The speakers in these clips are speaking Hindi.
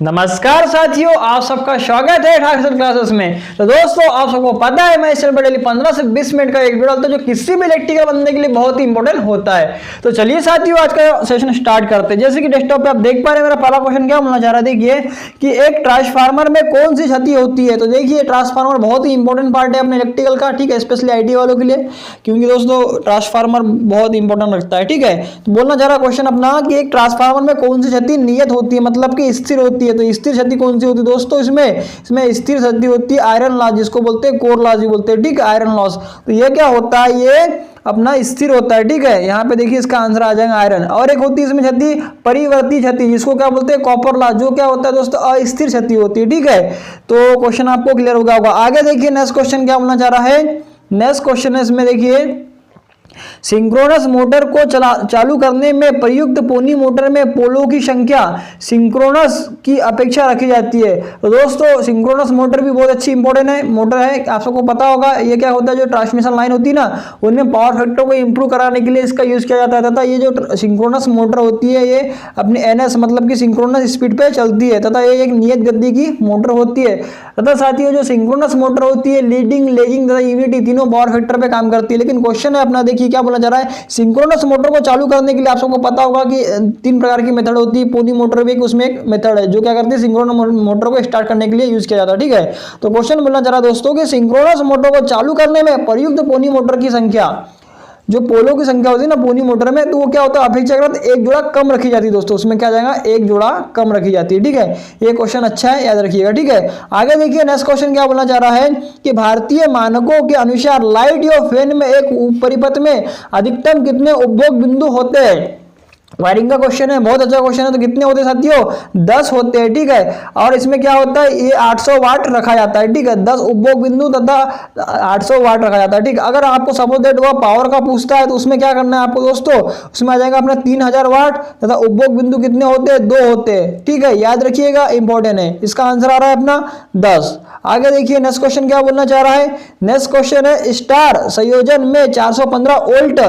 नमस्कार साथियों, आप सबका स्वागत है ठाकुर क्लासेस में। तो दोस्तों, आप सबको पता है मैं इस चैनल पर डेली 15 से 20 मिनट का एक वीडियो डालता हूं जो किसी भी इलेक्ट्रिकल बंदे के लिए बहुत ही इंपॉर्टेंट होता है। तो चलिए साथियों, आज का सेशन स्टार्ट करते हैं। जैसे कि डेस्कटॉप पे आप देख पा रहे हैं, मेरा पहला क्वेश्चन क्या होना चाह रहा है, देखिए कि एक ट्रांसफार्मर में कौन सी क्षति होती है। तो देखिए, ट्रांसफार्मर बहुत ही इंपॉर्टेंट पार्ट है अपने इलेक्ट्रिकल का, ठीक है, स्पेशली आईटी वालों के लिए, क्योंकि दोस्तों ट्रांसफार्मर बहुत इंपॉर्टेंट रखता है, ठीक है। तो बोलना चाह रहा क्वेश्चन अपना कि एक ट्रांसफार्मर में कौन सी क्षति नियत होती है, मतलब कि स्थिर होती है। तो स्थिर क्षति कौन सी होती है दोस्तों, इसमें स्थिर क्षति होती है आयरन लॉस, जिसको बोलते हैं कोर लॉस भी बोलते हैं, ठीक है, आयरन लॉस। तो ये क्या होता है, ये अपना स्थिर होता है, ठीक है। यहाँ पे देखिए इसका आंसर आ जाएगा आयरन। और एक होती है इसमें क्षति परिवर्ती क्षति, जिसको क्या बोलते हैं कॉपर लॉस, जो क्या होता है दोस्तों अस्थिर क्षति होती है, ठीक है। तो क्वेश्चन आपको क्लियर हो गया होगा। आगे देखिए नेक्स्ट क्वेश्चन क्या बोलना चाह रहा है। नेक्स्ट क्वेश्चन है इसमें देखिए, सिंक्रोनस मोटर को चालू करने में प्रयुक्त पोनी मोटर में पोलों की संख्या सिंक्रोनस की अपेक्षा रखी जाती है। तो दोस्तों सिंक्रोनस मोटर भी बहुत अच्छी इंपॉर्टेंट है मोटर है, आप सबको पता होगा। ये क्या होता है, जो ट्रांसमिशन लाइन होती है ना, उनमें पावर फैक्टर को इंप्रूव कराने के लिए इसका यूज किया जाता है। तथा ये जो सिंक्रोनस मोटर होती है, ये अपने एनएस मतलब कि सिंक्रोनस स्पीड पे चलती है, तथा ये एक नियत गति की मोटर होती है। तथा साथियों, जो सिंक्रोनस मोटर होती है, लीडिंग, लेगिंग तथा यूनिटी तीनों पावर फैक्टर पे काम करती है। लेकिन क्वेश्चन है अपना, देखिए क्या बोला जा रहा है, सिंक्रोनस मोटर को चालू करने के लिए आप सबको पता होगा कि 3 प्रकार की मेथड होती है। पोनी मोटर भी उसमें एक मेथड है, जो क्या करती है, सिंक्रोनस मोटर को स्टार्ट करने के लिए यूज किया जाता है, ठीक है। तो क्वेश्चन बोलना चाह रहा दोस्तों कि सिंक्रोनस मोटर को चालू करने में प्रयुक्त पोनी मोटर की संख्या, जो पोलों की संख्या होती है ना पोनी मोटर में, तो वो क्या होता है अपेक्षाकृत एक जोड़ा कम रखी जाती है दोस्तों। उसमें क्या जाएगा, एक जोड़ा कम रखी जाती है, ठीक है। ये क्वेश्चन अच्छा है, याद रखिएगा, ठीक है। आगे देखिए नेक्स्ट क्वेश्चन क्या बोलना चाह रहा है कि भारतीय मानकों के अनुसार लाइट या फैन में एक परिपथ में अधिकतम कितने उपभोग बिंदु होते हैं। वायरिंग का क्वेश्चन है, बहुत अच्छा क्वेश्चन है। तो कितने होते हैं साथियों, 10 होते हैं, ठीक है। और इसमें क्या होता है, ये 800 वाट रखा जाता है, ठीक है। 10 उपभोग बिंदु तथा 800 वाट रखा जाता है, ठीक है। अगर आपको सपोज दैट वह पावर का पूछता है, तो उसमें क्या करना है आपको दोस्तों, उसमें आ जाएगा अपना 3000 वाट तथा उपभोग बिंदु कितने होते हैं, 2 होते हैं, ठीक है। याद रखिएगा, इंपॉर्टेंट है। इसका आंसर आ रहा है अपना 10। आगे देखिए नेक्स्ट क्वेश्चन क्या बोलना चाह रहा है। नेक्स्ट क्वेश्चन है, स्टार संयोजन में 415 वोल्ट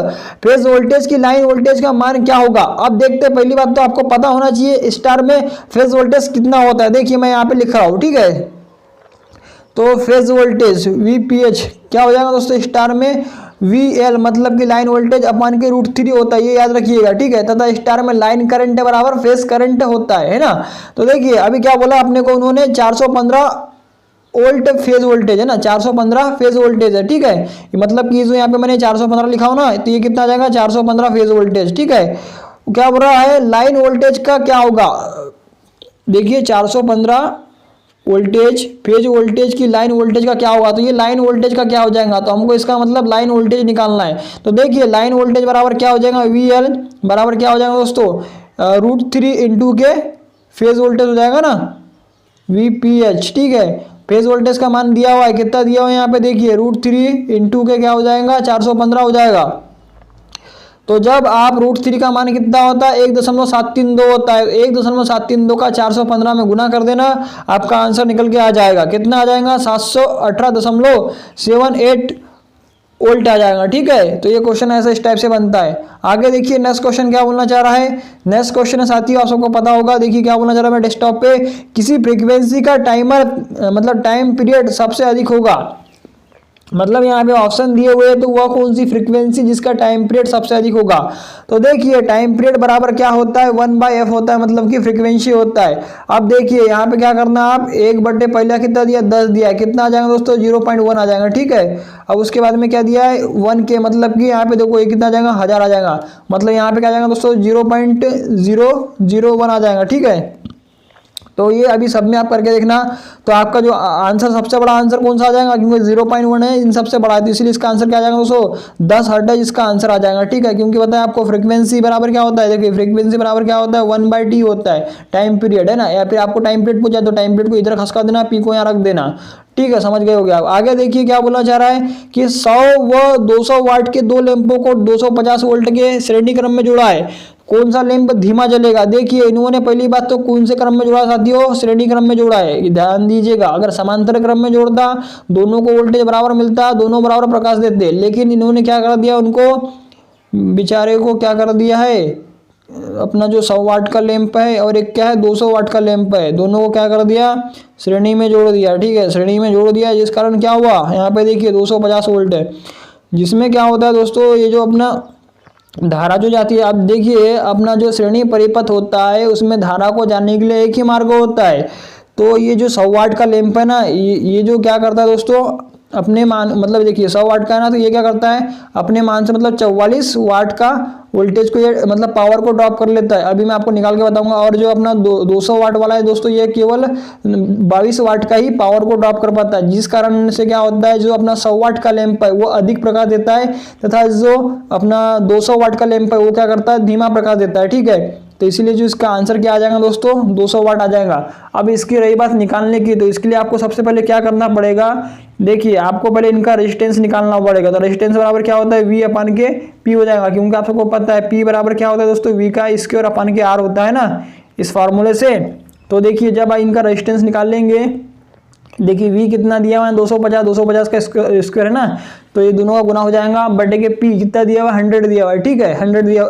फेज वोल्टेज की लाइन वोल्टेज का मान क्या होगा। अब देखते हैं, पहली बात तो आपको पता होना चाहिए स्टार में फेज वोल्टेज कितना होता है। देखिए मैं यहाँ पे लिख रहा हूँ, ठीक है। तो फेज वोल्टेज VPH क्या हो जाएगा दोस्तों, स्टार में VL मतलब कि लाइन वोल्टेज अपॉन के √3 होता है, ये याद रखिएगा, ठीक है। तथा स्टार में लाइन करंट बराबर फेज करंट होता है ना। तो देखिए अभी क्या बोला अपने को उन्होंने, 415 वोल्ट फेज वोल्टेज है ना, 415 फेज वोल्टेज है, ठीक है। मतलब कि जो यहाँ पे मैंने 415 लिखा हो ना, तो ये कितना आ जाएगा, 415 फेज वोल्टेज, ठीक है। क्या बोल रहा है, लाइन वोल्टेज का क्या होगा। देखिए 415 वोल्टेज फेज वोल्टेज की लाइन वोल्टेज का क्या होगा। तो ये लाइन वोल्टेज का क्या हो जाएगा, तो हमको इसका मतलब लाइन वोल्टेज निकालना है। तो देखिए लाइन वोल्टेज बराबर क्या हो जाएगा, VL बराबर क्या हो जाएगा दोस्तों, √3 इंटू के फेज वोल्टेज हो जाएगा ना, VPH, ठीक है। फेज वोल्टेज का मान दिया हुआ है, कितना दिया हुआ है यहाँ पे देखिए, √3 इंटू के क्या हो जाएगा, 415 हो जाएगा। तो जब आप √3 का मान कितना होता है, 1.732 होता है। 1.732 का 415 में गुना कर देना, आपका आंसर निकल के आ जाएगा, कितना आ जाएगा, 718.78 वोल्ट आ जाएगा, ठीक है। तो ये क्वेश्चन ऐसा इस टाइप से बनता है। आगे देखिए नेक्स्ट क्वेश्चन क्या बोलना चाह रहा है। नेक्स्ट क्वेश्चन है साथियों, आप सबको पता होगा, देखिए क्या बोलना चाह रहा है डेस्कटॉप पे, किसी फ्रीक्वेंसी का टाइमर मतलब टाइम पीरियड सबसे अधिक होगा। मतलब यहाँ पे ऑप्शन दिए हुए हैं, तो वह कौन सी फ्रीक्वेंसी जिसका टाइम पीरियड सबसे अधिक होगा। तो देखिए टाइम पीरियड बराबर क्या होता है, 1/f होता है, मतलब कि फ्रीक्वेंसी होता है। अब देखिए यहाँ पे क्या करना है, आप 1/, पहले कितना दिया, 10 दिया है, कितना आ जाएगा दोस्तों, 0.1 आ जाएगा, ठीक है। अब उसके बाद में क्या दिया है, 1 के, मतलब कि यहाँ पे देखो ये कितना आ जाएगा, 1000 आ जाएगा। मतलब यहाँ पे क्या आ जाएगा दोस्तों, 0.001 आ जाएगा, ठीक है। तो ये अभी सब में आप करके देखना, तो आपका जो आंसर सबसे बड़ा आंसर कौन सा आ जाएगा, क्योंकि 0.1 है इन सबसे बड़ा है, तो इसलिए इसका आंसर क्या आ जाएगा दोस्तों, 10 हर्ट्ज इसका आंसर आ जाएगा, ठीक है। क्योंकि बताया आपको फ्रीक्वेंसी बराबर क्या होता है, देखिए फ्रीक्वेंसी बराबर क्या होता है, 1/t होता है, टाइम पीरियड है ना। या फिर आपको टाइम पीरियड पूछा तो टाइम पीरियड को इधर खसका देना, पी को यहाँ रख देना, ठीक है, समझ गए होगे आप। आगे देखिए क्या बोला जा रहा है कि 100 व 200 वाट के 2 लैंपों को 250 वोल्ट के श्रेणी क्रम में जोड़ा है, कौन सा लैंप धीमा जलेगा। देखिए इन्होंने पहली बात तो कौन से क्रम में जोड़ा साथियों, श्रेणी क्रम में जोड़ा है, ध्यान दीजिएगा। अगर समांतर क्रम में जोड़ता, दोनों को वोल्टेज बराबर मिलता, दोनों बराबर प्रकाश देते, लेकिन इन्होंने क्या कर दिया, उनको बेचारे को क्या कर दिया है, अपना जो 100 वाट का लैंप है और एक क्या है 200 वाट का लैंप है, दोनों को क्या कर दिया, श्रेणी में जोड़ दिया। ठीक है, श्रेणी में जोड़ दिया, जिस कारण क्या हुआ, यहाँ पे देखिए 250 वोल्ट है, जिसमें क्या होता है दोस्तों, ये जो अपना धारा जो जाती है, आप देखिए अपना जो श्रेणी परिपथ होता है उसमें धारा को जानने के लिए एक ही मार्ग होता है। तो ये जो 100 वाट का लैंप है ना, ये जो क्या करता है दोस्तों, अपने मान मतलब देखिए 100 वाट का है ना, तो ये क्या करता है अपने मान से मतलब 44 वाट का वोल्टेज को, ये मतलब पावर को ड्रॉप कर लेता है। अभी मैं आपको निकाल के बताऊंगा। और जो अपना 200 वाट वाला है दोस्तों, ये केवल 22 वाट का ही पावर को ड्रॉप कर पाता है, जिस कारण से क्या होता है, जो अपना 100 वाट का लैंप है वो अधिक प्रकाश देता है, तथा जो अपना 200 वाट का लैंप है वो क्या करता है, धीमा प्रकाश देता है। ठीक है, तो इसीलिए जो इसका आंसर क्या आ जाएगा दोस्तों, 200 वाट आ जाएगा। अब इसकी रही बात निकालने की, तो इसके लिए आपको सबसे पहले क्या करना पड़ेगा, देखिए आपको पहले इनका रेजिस्टेंस निकालना पड़ेगा। तो रेजिस्टेंस बराबर क्या होता है, V अपन के P हो जाएगा, क्योंकि आप सबको पता है P बराबर क्या होता है दोस्तों, V का स्क्वायर अपन के R होता है ना, इस फार्मूले से। तो देखिए जब आप इनका रेजिस्टेंस निकाल लेंगे, देखिए V कितना दिया हुआ है 250 का स्क्वायर है ना, तो ये दोनों का गुना हो जाएगा, बटे के P कितना दिया हुआ है, 100 दिया हुआ है। ठीक है, 100 दिया,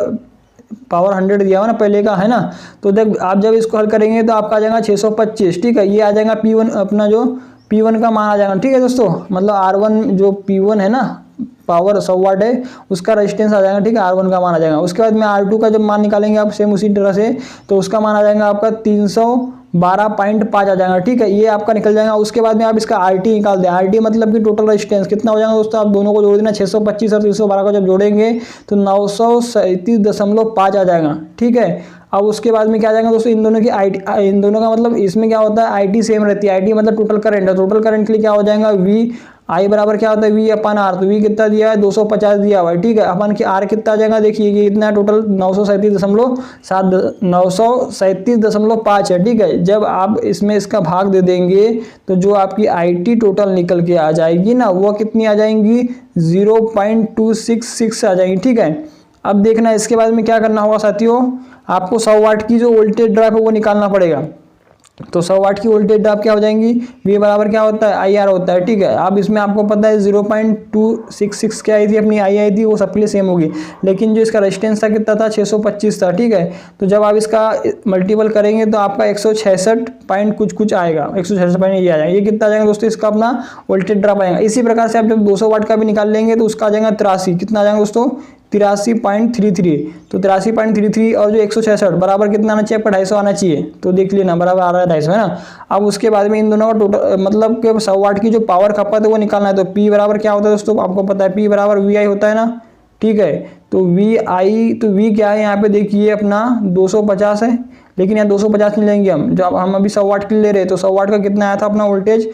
पावर 100 दिया हुआ ना पहले का, है ना। तो देख आप जब इसको हल करेंगे तो आपका आ जाएगा 625। ठीक है, ये आ जाएगा P1, अपना जो P1 का मान आ जाएगा। ठीक है दोस्तों, मतलब R1 जो P1 है ना, पावर 100 वाट है, उसका रेजिस्टेंस आ जाएगा। ठीक है, R1 का मान आ जाएगा। उसके बाद में R2 का जब मान निकालेंगे आप सेम उसी तरह से, तो उसका मान आ जाएगा आपका 312.5 आ जाएगा। ठीक है, ये आपका निकल जाएगा। उसके बाद में आप इसका RT निकाल दें। RT मतलब कि टोटल रेजिस्टेंस कितना हो जाएगा दोस्तों, आप दोनों को जोड़ देना, 625 और 312 को जब जोड़ेंगे तो 937.5 आ जाएगा। ठीक है, अब उसके बाद में क्या आ जाएगा दोस्तों, इन दोनों की इन दोनों का मतलब इसमें क्या होता है, IT सेम रहती है। IT मतलब टोटल करंट है। टोटल करंट के लिए क्या हो जाएगा, V I बराबर क्या होता है, V अपन R। तो V कितना दिया है, 250 दिया हुआ है। ठीक है, अपन की R कितना आ जाएगा, देखिए ये इतना टोटल 937.5 है। ठीक है, जब आप इसमें इसका भाग दे देंगे तो जो आपकी IT टोटल निकल के आ जाएगी ना, वो कितनी आ जाएंगी, 0.266 आ जाएंगी। ठीक है, अब देखना इसके बाद में क्या करना होगा साथियों, आपको 100 वाट की जो वोल्टेज ड्रॉप है वो निकालना पड़ेगा। तो 100 वाट की वोल्टेज ड्रॉप क्या हो जाएंगी, V बराबर क्या होता है, IR होता है। ठीक है, अब इसमें आपको पता है 0.266 क्या आई थी अपनी I आई थी, वो सबके लिए सेम होगी, लेकिन जो इसका रेजिस्टेंस था कितना था, 625 था। ठीक है, तो जब आप इसका मल्टीपल करेंगे तो आपका 166 पॉइंट कुछ आएगा, 166 पॉइंट ये आ जाएगा। ये कितना आ जाएगा दोस्तों, इसका अपना वोल्टेज ड्रॉप आएगा। इसी प्रकार से आप जब 200 वाट का भी निकाल लेंगे तो उसका आ जाएगा 83, कितना आ जाएगा दोस्तों, 83.33। तो 83.33 और जो 166 बराबर कितना आना चाहिए आपका, 250 आना चाहिए। तो देख लेना बराबर आ रहा है 250, है ना। अब उसके बाद में इन दोनों का टोटल मतलब कि 100 वाट की जो पावर खपत है वो निकालना है। तो P बराबर क्या होता है दोस्तों, आपको पता है P बराबर VI होता है ना। ठीक है, तो VI, तो V क्या है यहाँ पे देखिए अपना 250 है, लेकिन यहाँ 250 नहीं लेंगे हम, जब हम अभी 100 वाट के लिए ले रहे हैं। तो 100 वाट का कितना आया था अपना वोल्टेज,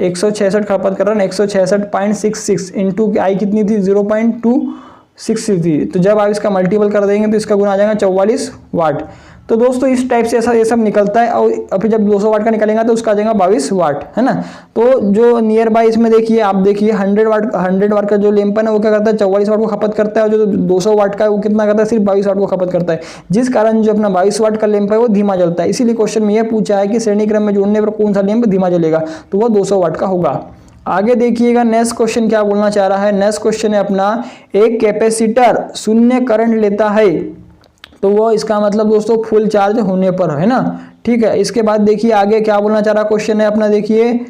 166 खपत कर रहा है, 166.66 इंटू I कितनी थी, 0.266 थी। तो जब आप इसका मल्टीपल कर देंगे तो इसका गुना आ जाएगा 44 वाट। तो दोस्तों इस टाइप से ऐसा ये सब निकलता है। और फिर जब 200 वाट का निकलेगा तो उसका आ जाएगा 22 वाट, है ना। तो जो नियर बाय इसमें देखिए, आप देखिए 100 वाट का जो लैंप है ना, वो क्या करता है, 44 वाट को खपत करता है, और जो 200 वाट का है वो कितना करता है, सिर्फ 22 वाट को खपत करता है, जिस कारण जो अपना 22 वाट का लैंप है वो धीमा जलता है। इसीलिए क्वेश्चन में यह पूछा है कि श्रेणी क्रम में जोड़ने पर कौन सा लैंप धीमा जलेगा, तो वह 200 वाट का होगा। आगे देखिएगा नेक्स्ट क्वेश्चन क्या बोलना चाह रहा है। नेक्स्ट क्वेश्चन है अपना, एक कैपेसिटर शून्य करंट लेता है, तो वो इसका मतलब दोस्तों फुल चार्ज होने पर, है ना। ठीक है, इसके बाद देखिए आगे क्या बोलना चाह रहा क्वेश्चन है अपना, देखिए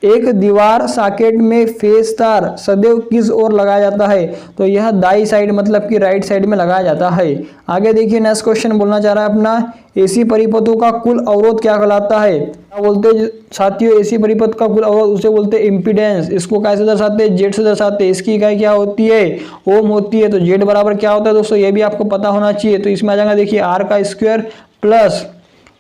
एक दीवार सॉकेट में फेस तार सदैव किस ओर लगाया जाता है, तो यह दाई साइड मतलब कि राइट साइड में लगाया जाता है। आगे देखिए नेक्स्ट क्वेश्चन बोलना चाह रहा है अपना, एसी परिपथों का कुल अवरोध क्या कहलाता है। क्या बोलते हैं साथियों, एसी परिपथ का कुल अवरोध उसे बोलते हैं इम्पीडेंस। इसको कैसे दर्शाते हैं, जेड से दर्शाते हैं। इसकी इकाई क्या होती है, ओम होती है। तो जेड बराबर क्या होता है दोस्तों, ये भी आपको पता होना चाहिए। तो इसमें आ जाएगा देखिए R का स्क्वायर प्लस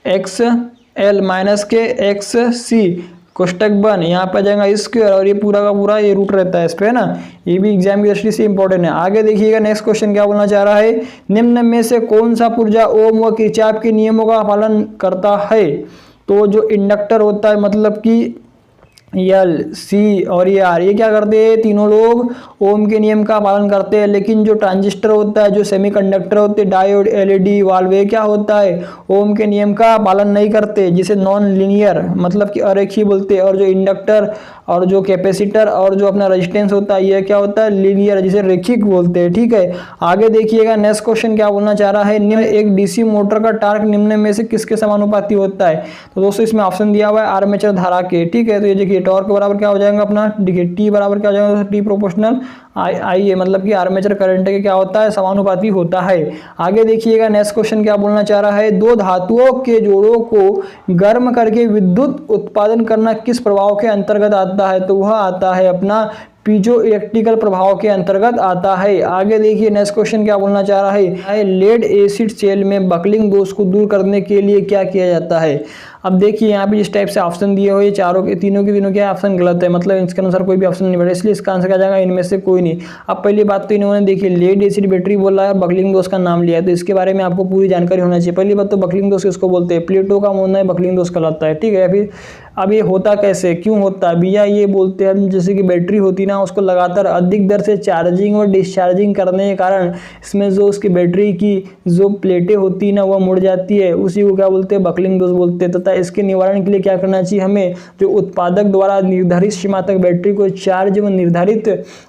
XL माइनस के XC कोष्टक बन, यहाँ पे आ जाएगा स्क्वायर, और ये पूरा का पूरा ये रूट रहता है इस पे, है ना। ये भी एग्जाम की दृष्टि से इंपॉर्टेंट है। आगे देखिएगा नेक्स्ट क्वेश्चन क्या बोलना चाह रहा है, निम्न में से कौन सा पुर्जा ओम व किरचॉफ के नियमों का पालन करता है। तो जो इंडक्टर होता है मतलब कि L, C और ये R, ये क्या करते हैं, तीनों लोग ओम के नियम का पालन करते हैं। लेकिन जो ट्रांजिस्टर होता है, जो सेमीकंडक्टर होते हैं, डायोड, LED, वाल्व, ये क्या होता है, ओम के नियम का पालन नहीं करते, जिसे नॉन लीनियर मतलब कि अरेखीय बोलते हैं। और जो इंडक्टर और जो कैपेसिटर और जो अपना रेजिस्टेंस होता है यह क्या होता है, लीनियर, जिसे रैखिक बोलते हैं। ठीक है, आगे देखिएगा नेक्स्ट क्वेश्चन क्या बोलना चाह रहा है, निम्न एक डीसी मोटर का टार्क निम्न में से किसके समानुपाती होता है। तो दोस्तों इसमें ऑप्शन दिया हुआ है आर्मेचर धारा के। ठीक है, तो ये देखिए टॉर्क बराबर क्या हो जाएगा अपना, देखिए टी बराबर क्या हो जाएगा, टी प्रोपोर्शनल आई है, मतलब कि आर्मेचर करंट के क्या होता है, समानुपाती होता है। आगे देखिएगा नेक्स्ट क्वेश्चन क्या बोलना चाह रहा है, दो धातुओं के जोड़ों को गर्म करके विद्युत उत्पादन करना किस प्रभाव के अंतर्गत आता है। तो वह आता है अपना पीजो इलेक्ट्रिकल प्रभाव के अंतर्गत आता है। आगे देखिए नेक्स्ट क्वेश्चन क्या बोलना चाह रहा है, लेड एसिड सेल में बकलिंग दोष को दूर करने के लिए क्या किया जाता है। अब देखिए यहाँ पे इस टाइप से ऑप्शन दिए हुए चारों के तीनों क्या ऑप्शन गलत है, मतलब इसके अनुसार कोई भी ऑप्शन नहीं बैठा, इसलिए इसका आंसर क्या जाएगा, इनमें से कोई नहीं। अब पहली बात तो इन्होंने देखिए लेड एसिड बैटरी बोला है, बकलिंग दोष का नाम लिया है, तो इसके बारे में आपको पूरी जानकारी होना चाहिए। पहली बात तो बकलिंग दोष किसको बोलते हैं, प्लेटो का मानना है बकलिंग दोष कहलाता है। ठीक है, फिर अब ये होता कैसे, क्यों होता है भैया, ये बोलते हैं जैसे कि बैटरी होती ना, उसको लगातार अधिक दर से चार्जिंग और डिस्चार्जिंग करने के कारण इसमें जो उसकी बैटरी की जो प्लेटें होती ना वह मुड़ जाती है, उसी को क्या बोलते हैं, बकलिंग दोष बोलते हैं। तथा इसके निवारण के लिए क्या करना चाहिए, हमें जो उत्पादक द्वारा निर्धारित सीमा तक बैटरी को चार्ज व निर्धारित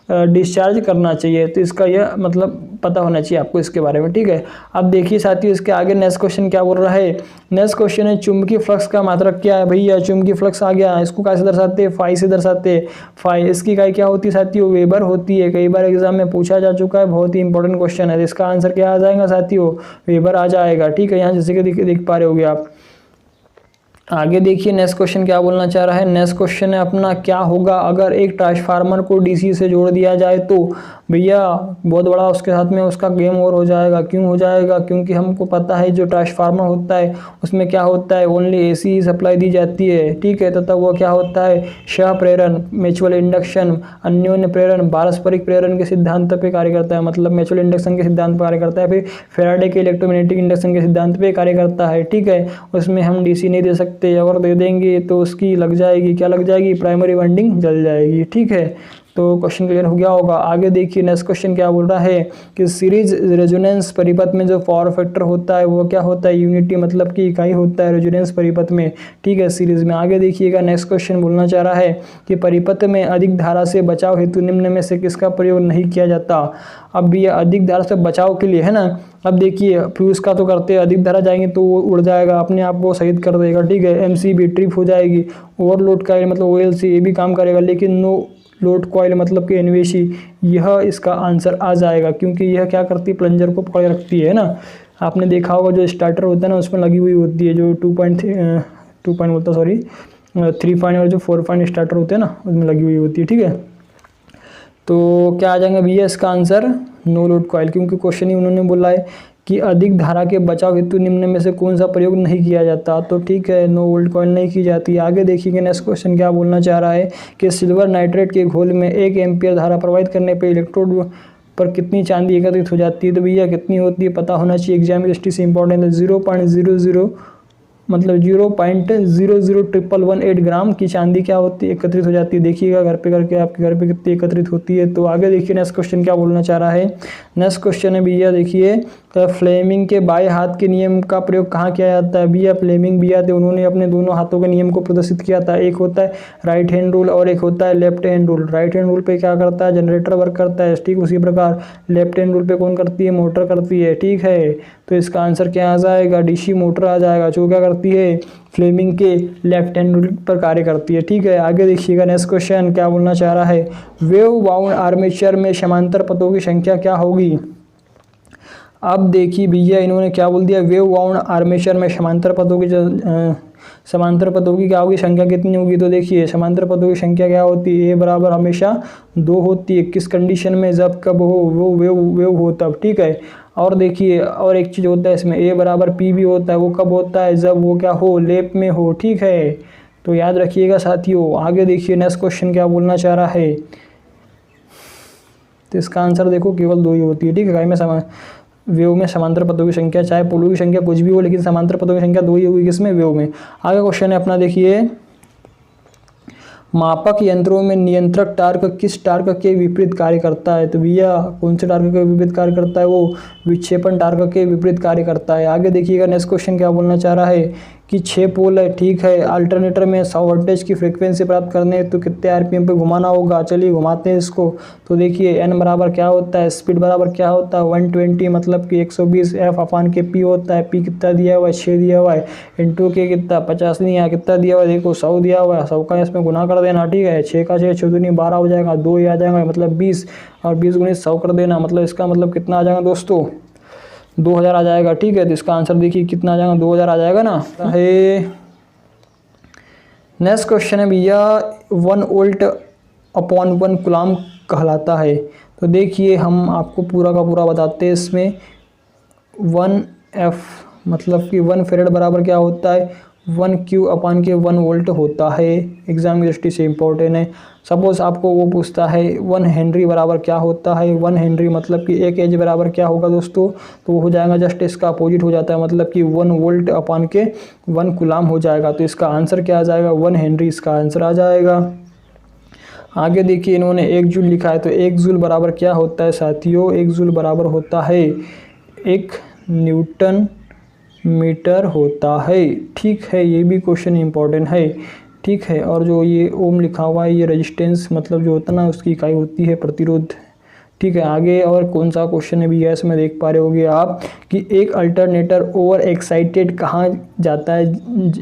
डिस्चार्ज करना चाहिए। तो इसका यह मतलब पता होना चाहिए आपको इसके बारे में। ठीक है, अब देखिए साथियों इसके आगे नेक्स्ट क्वेश्चन क्या बोल रहा है, नेक्स्ट क्वेश्चन है चुंबकीय फ्लक्स का मात्रक क्या है। भैया चुंबकीय फ्लक्स आ गया, इसको कैसे दर्शाते हैं, फाई से दर्शाते हैं। फाई इसकी इकाई क्या होती है साथियों, वेबर होती है, कई बार एग्जाम में पूछा जा चुका है, बहुत ही इंपॉर्टेंट क्वेश्चन है। इसका आंसर क्या आ जाएगा साथियों, वेबर आ जाएगा। ठीक है, यहाँ जैसे कि देख पा रहे होगे आप। आगे देखिए नेक्स्ट क्वेश्चन क्या बोलना चाह रहा है, नेक्स्ट क्वेश्चन है अपना क्या होगा अगर एक ट्रांसफार्मर को डीसी से जोड़ दिया जाए। तो भैया बहुत बड़ा उसके साथ में उसका गेम ओवर हो जाएगा। क्यों हो जाएगा, क्योंकि हमको पता है जो ट्रांसफार्मर होता है उसमें क्या होता है, ओनली एसी ही सप्लाई दी जाती है। ठीक है, तथा वो क्या होता है, सह प्रेरण, म्यूचुअल इंडक्शन, अन्योन्य प्रेरण, पारस्परिक प्रेरण के सिद्धांत पे कार्य करता है, मतलब म्यूचुअल इंडक्शन के सिद्धांत पर कार्य करता है। फिर फैराडे के इलेक्ट्रोमैग्नेटिक इंडक्शन के सिद्धांत पे कार्य करता है। ठीक है, उसमें हम डीसी नहीं दे सकते, अगर दे देंगे तो उसकी लग जाएगी, क्या लग जाएगी, प्राइमरी वाइंडिंग जल जाएगी। ठीक है, तो क्वेश्चन क्लियर हो गया होगा। आगे देखिए नेक्स्ट क्वेश्चन क्या बोल रहा है कि सीरीज रेजोनेंस परिपथ में जो पावर फैक्टर होता है वो क्या होता है, यूनिटी, मतलब कि इकाई होता है रेजोनेंस परिपथ में। ठीक है, सीरीज में। आगे देखिएगा नेक्स्ट क्वेश्चन बोलना चाह रहा है कि परिपथ में अधिक धारा से बचाव हेतु निम्न में से किसका प्रयोग नहीं किया जाता। अब ये अधिक धारा से बचाव के लिए है ना, अब देखिए फ्यूज का तो करते हैं, अधिक धारा जाएंगे तो वो उड़ जाएगा, अपने आप को शहीद कर देगा। ठीक है, एमसीबी ट्रिप हो जाएगी, ओवरलोड का मतलब ओएलसी ये भी काम करेगा, लेकिन नो लोड कॉइल मतलब कि एनवीसी, यह इसका आंसर आ जाएगा, क्योंकि यह क्या करती है, प्लंजर को पकड़ रखती है ना। आपने देखा होगा जो स्टार्टर होता है ना उसमें लगी हुई होती है, जो 3 और जो 4 पॉइंट स्टार्टर होते हैं ना उसमें लगी हुई होती है। ठीक है, तो क्या आ जाएगा भैया इसका आंसर, नो लोड कॉइल, क्योंकि क्वेश्चन ही उन्होंने बोला है कि अधिक धारा के बचाव हेतु निम्न में से कौन सा प्रयोग नहीं किया जाता। तो ठीक है, नो वोल्ट कॉइल नहीं की जाती। आगे देखिए नेक्स्ट क्वेश्चन क्या बोलना चाह रहा है कि सिल्वर नाइट्रेट के घोल में 1 एम्पियर धारा प्रवाहित करने पर इलेक्ट्रोड पर कितनी चांदी एकत्रित हो जाती है। तो भैया कितनी होती है पता होना चाहिए, एग्जाम की दृष्टि से इंपॉर्टेंट है। 0.00 मतलब 0.001118 ग्राम की चांदी क्या होती है, एकत्रित हो जाती है। देखिएगा घर पे करके आपके घर पे कितनी एकत्रित होती है। तो आगे देखिए नेक्स्ट क्वेश्चन क्या बोलना चाह रहा है, नेक्स्ट क्वेश्चन है भैया देखिए, तो फ्लेमिंग के बाएं हाथ के नियम का प्रयोग कहाँ किया जाता है। भैया फ्लेमिंग भैया थे, उन्होंने अपने दोनों हाथों के नियम को प्रदर्शित किया था। एक होता है राइट हैंड रूल और एक होता है left hand rule. Right hand rule पे क्या करता है, जनरेटर वर्क करता है, ठीक उसी प्रकार लेफ्ट हैंड रूल पे कौन करती है, मोटर करती है। ठीक है, तो इसका आंसर क्या आ जाएगा, डीसी मोटर आ जाएगा, जो क्या करती है, फ्लेमिंग के लेफ्ट हैंड रूल पर कार्य करती है। ठीक है, आगे देखिएगा नेक्स्ट क्वेश्चन क्या बोलना चाह रहा है, वेव बाउंड आर्मेचर में समांतर पथों की संख्या क्या होगी। अब देखिए भैया इन्होंने क्या बोल दिया, वेव बाउंड आर्मेचर में समांतर पथों की क्या होगी, संख्या कितनी होगी। तो देखिए समांतर पथों की संख्या क्या होती है, ए बराबर हमेशा 2 होती है। किस कंडीशन में, जब कब हो, वो वेव हो तब। ठीक है, और देखिए और एक चीज़ होता है इसमें, ए बराबर पी भी होता है, वो कब होता है, जब वो क्या हो, लेप में हो। ठीक है, तो याद रखिएगा साथियों। आगे देखिए नेक्स्ट क्वेश्चन क्या बोलना चाह रहा है, तो इसका आंसर देखो केवल 2 ही होती है। ठीक है, वेव में समांतर पथों की संख्या, चाहे पोलों की संख्या कुछ भी हो, लेकिन समांतर पथों की संख्या 2 ही होगी किसमें, वेव में। आगे क्वेश्चन है अपना देखिए, मापक यंत्रों में नियंत्रक टार्क किस टार्क के विपरीत कार्य करता है। तो भैया कौन से टार्क के विपरीत कार्य करता है, वो विक्षेपण टार्क के विपरीत कार्य करता है। आगे देखिएगा नेक्स्ट क्वेश्चन क्या बोलना चाह रहा है कि 6 पोल है, ठीक है। अल्टरनेटर में 100 वोल्टेज की फ्रीक्वेंसी प्राप्त करने तो कितने आरपीएम पे घुमाना होगा, चलिए घुमाते हैं इसको। तो देखिए एन बराबर क्या होता है, स्पीड बराबर क्या होता है 120 मतलब कि 120 एफ अपान के पी होता है। पी कितना दिया हुआ है 6 दिया हुआ है, इंटू के कितना 50 नहीं है, कितना दिया हुआ है देखो 100 दिया हुआ है, 100 का इसमें गुना कर देना, ठीक है। 6 का 6 14 12 हो जाएगा, 2 ही आ जाएगा मतलब 20 और 20 गुणित 100 कर देना, मतलब इसका मतलब कितना आ जाएगा दोस्तों 2000 आ जाएगा, ठीक है। तो इसका आंसर देखिए कितना आ जाएगा 2000 आ जाएगा ना। नेक्स्ट क्वेश्चन है भैया 1 वोल्ट अपॉन 1 कूलम कहलाता है। तो देखिए हम आपको पूरा का पूरा बताते हैं इसमें 1 एफ मतलब कि 1 फेरेड बराबर क्या होता है 1 क्यू अपान के 1 वोल्ट होता है। एग्जाम की दृष्टि से इम्पोर्टेंट है। सपोज आपको वो पूछता है 1 हेनरी बराबर क्या होता है। 1 हेनरी मतलब कि 1 एच बराबर क्या होगा दोस्तों, तो वो हो जाएगा जस्ट इसका अपोजिट हो जाता है, मतलब कि 1 वोल्ट अपान के 1 कूलम हो जाएगा। तो इसका आंसर क्या आ जाएगा 1 हेनरी इसका आंसर आ जाएगा। आगे देखिए इन्होंने 1 जूल लिखा है, तो 1 जूल बराबर क्या होता है साथियों, 1 जूल बराबर होता है 1 न्यूटन मीटर होता है, ठीक है। ये भी क्वेश्चन इंपॉर्टेंट है, ठीक है। और जो ये ओम लिखा हुआ है ये रेजिस्टेंस मतलब जो होता है ना उसकी इकाई होती है प्रतिरोध, ठीक है। आगे और कौन सा क्वेश्चन है भी गैस में देख पा रहे होगे आप कि एक अल्टरनेटर ओवर एक्साइटेड कहाँ जाता है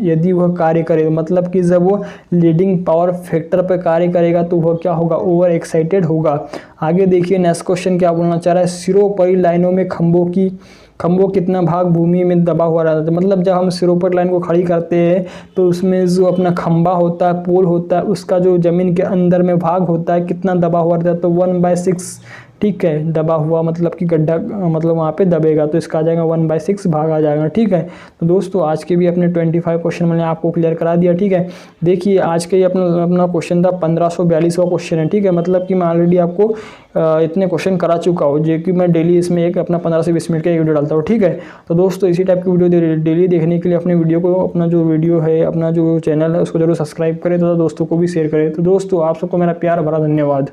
यदि वह कार्य करे, मतलब कि जब वो लीडिंग पावर फैक्टर पर कार्य करेगा तो वह क्या होगा ओवर एक्साइटेड होगा। आगे देखिए नेक्स्ट क्वेश्चन क्या बोलना चाह रहा है, सिरोपरि लाइनों में खंभों कितना भाग भूमि में दबा हुआ रहता है, मतलब जब हम सिरोपर लाइन को खड़ी करते हैं तो उसमें जो अपना खंभा होता है पोल होता है उसका जो ज़मीन के अंदर में भाग होता है कितना दबा हुआ रहता है, तो 1/6, ठीक है। दबा हुआ मतलब कि गड्ढा मतलब वहाँ पे दबेगा, तो इसका आ जाएगा 1/6 भाग आ जाएगा, ठीक है। तो दोस्तों आज के भी अपने 25 क्वेश्चन मैंने आपको क्लियर करा दिया, ठीक है। देखिए आज के अपना क्वेश्चन था 1542वां क्वेश्चन है, ठीक है। मतलब कि मैं ऑलरेडी आपको इतने क्वेश्चन करा चुका हूँ जो कि मैं डेली इसमें एक अपना 15 से 20 मिनट का एक वीडियो डालता हूँ, ठीक है। तो दोस्तों इसी टाइप की वीडियो डेली देखने के लिए अपने वीडियो को अपना जो वीडियो है अपना जो चैनल है उसको जरूर सब्सक्राइब करें तथा दोस्तों को भी शेयर करें। तो दोस्तों आप सबको मेरा प्यार भरा धन्यवाद।